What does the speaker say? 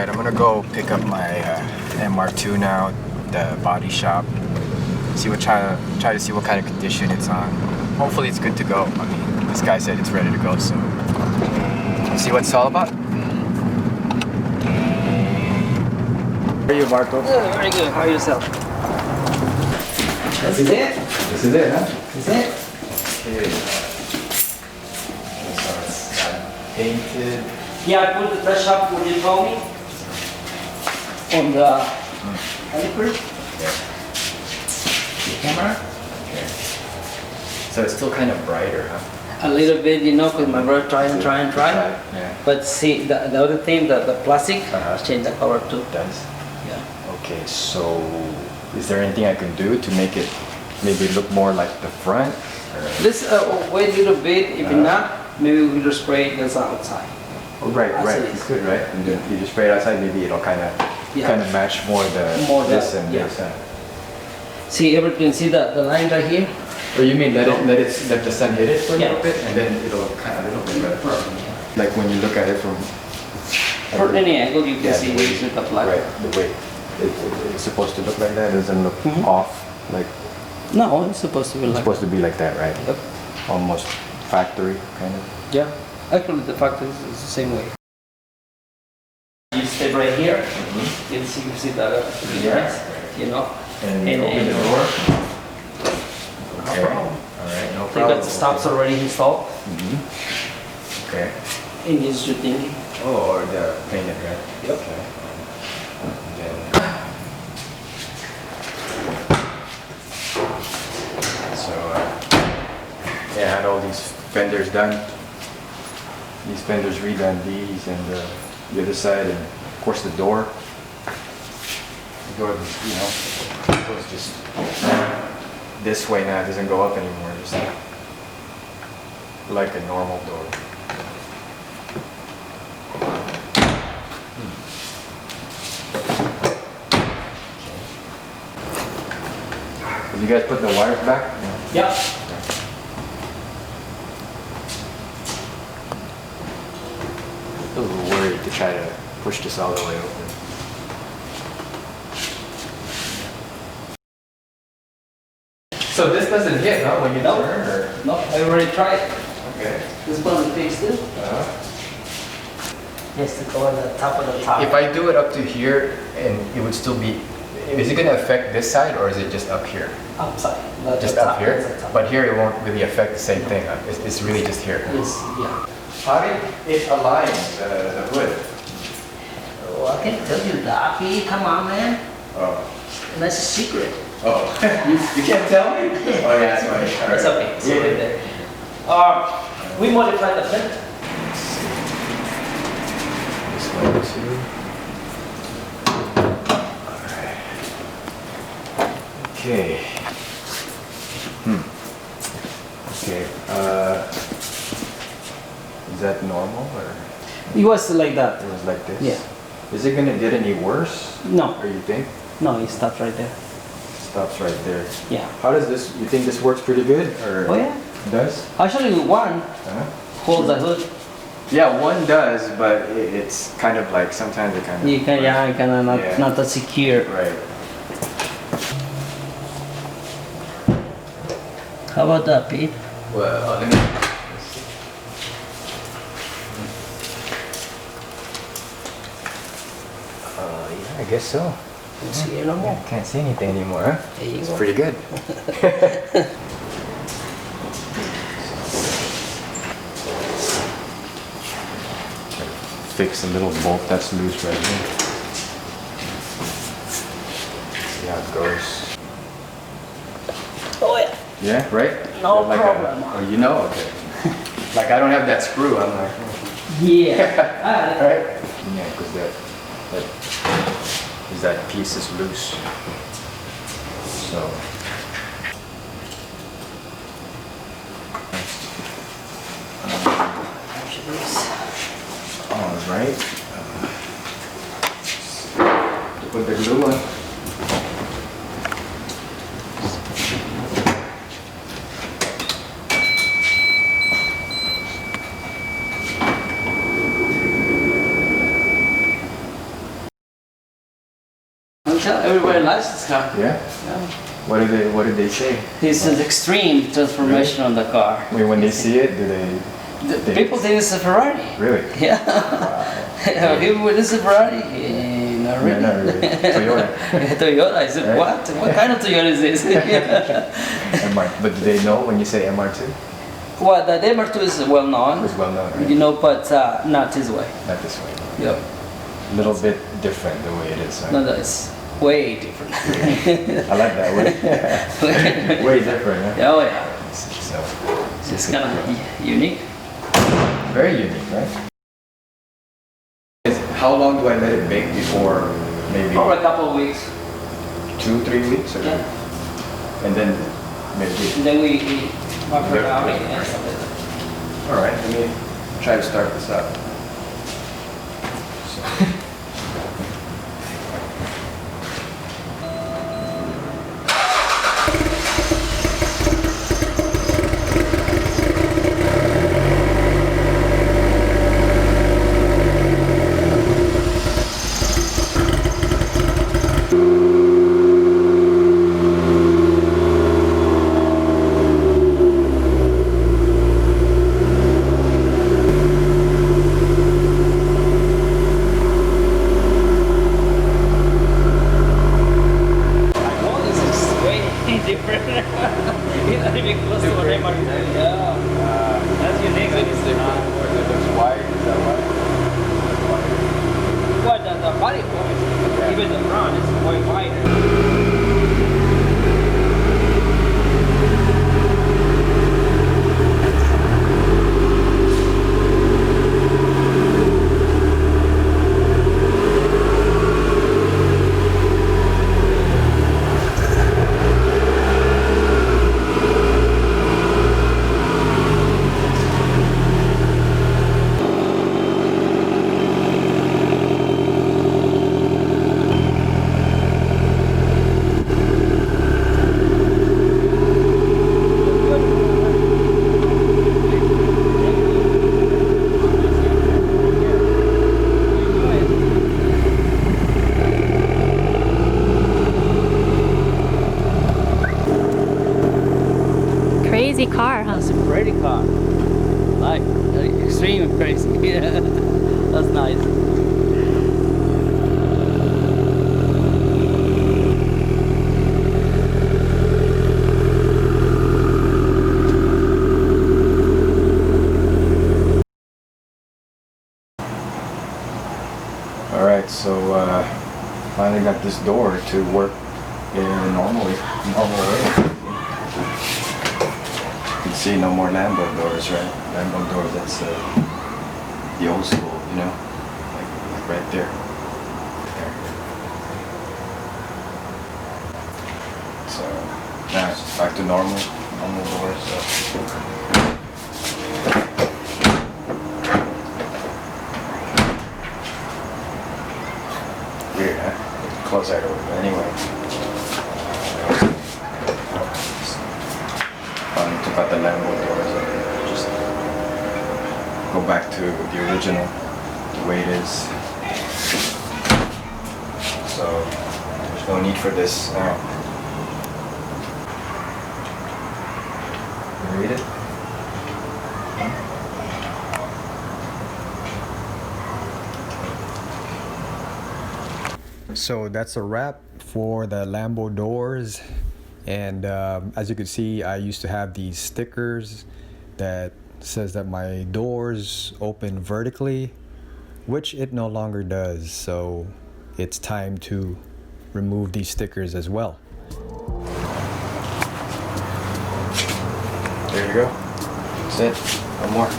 Alright, I'm gonna go pick up my MR2 now, the body shop. Try to see what kind of condition it's on. Hopefully it's good to go. I mean, this guy said it's ready to go, so see what it's all about. How are you, Marco? Good, very good. How are yourself? This is it? This is it, huh? This is it? Okay. So it's painted. Yeah, I put the touch up when you told me on the caliper. Okay. The camera. Okay. So it's still kind of brighter, huh? A little bit, you know, because my brother try. Yeah. But see, the other thing, the plastic, change the color too. It does. Yeah. Okay, so is there anything I can do to make it maybe look more like the front? Or? Let's wait a little bit. If not, maybe we just spray this outside. Oh, right. You could, right? And then you just spray it outside, maybe it'll kind of match more this and this. See everything. See the line right here. Or you mean let the sun hit it for a little bit, and then it'll kind of a little bit better. Like when you look at it from any angle, you can see it's with the black. Right, the way it's supposed to look like that. It doesn't look off like. No, it's supposed to be like. It's supposed to be like that, right? Yep. Almost factory kind of. Yeah. Actually, the factory is the same way. You stay right here. You see the lights, you know. And you open the door. Okay. All right. No problem. They got the stops already installed. Okay. And this your thing. Oh, or the painted, right? Yep. Okay. And then, so, yeah, I had all these fenders done. These fenders redone, these and the other side, and of course the door. The door, you know, goes just this way now. It doesn't go up anymore. Just like a normal door. Did you guys put the wires back? Yeah. A little worried to try to push this all the way over. So this doesn't hit, huh, when you turn, or? No, I already tried. Okay. This one is fixed it. Yes, to go on the top of the top. If I do it up to here, and it would still be, is it going to affect this side, or is it just up here? Upside. Just up here? But here it won't really affect the same thing, huh? It's really just here. Yes, yeah. How did it align the hood? Oh, I can tell you that. Come on, man. Oh. That's a secret. Oh, you can't tell me? Oh yeah, that's fine. All It's right. okay. It's over there. We modified the fender. This one too. Alright. Okay. Okay. Is that normal or? It was like that. It was like this? Yeah. Is it gonna get any worse? No. Or you think? No, it stopped right there. Stops right there. Yeah. How does this, you think this works pretty good or? Oh yeah. It does? Actually, one holds the hood. Yeah, one does, but it's kind of like, sometimes it kind of. You can, not that secure. Right. How about that, Pete? Well, let me. Yeah, I guess so. Can't see it no more. Can't see anything anymore, huh? There you It's go. pretty good. Fix a little bolt that's loose right here. See how it goes. Oh yeah. Yeah, right? No Like problem. oh, you know, okay. Like I don't have that screw. I'm like, Yeah. right? Yeah, because that piece is loose. So. All right. Put the glue on. tell everybody likes this car. Yeah? Yeah. What did they say? It's an extreme transformation on the car. When they see it, do they... People think it's a Ferrari. Really? Yeah. People with this is a Ferrari? Not really. Yeah, not really. Toyota. Toyota. I said, Right? what? What kind of Toyota is this? But do they know when you say MR2? Well, the MR2 is well known. It's well known, right? You know, but not this way. Not this way. Yep. A little bit different the way it is. Right? No, it's way different. I like that way. Way different, huh? Oh yeah. So, It's just kind of unique. very unique, right? How long do I let it bake before maybe For a couple of weeks. 2-3 weeks? Or Yeah. And then maybe... And then we buffer it out again. Alright, let me try to start this up. Different. It's not even close to what MR2. Yeah. That's unique. It's different. It looks wide, is that why? Well, the body wise, even the front is way wider. Crazy car, huh? That's a pretty car. Like, extreme crazy. Yeah. That's nice. Alright, so finally got this door to work in a normal way. You can see no more Lambo doors, right? Lambo doors, that's the old school, you know? Like right there. There. So now it's back to normal doors. So. Weird, huh? Close that door, but anyway. Finally took out the Lambo doors and just go back to the original, the way it is. So there's no need for this now. You read it? So that's a wrap for the Lambo doors, and as you can see, I used to have these stickers that says that my doors open vertically, which it no longer does, so it's time to remove these stickers as well. There you go. That's it. No more.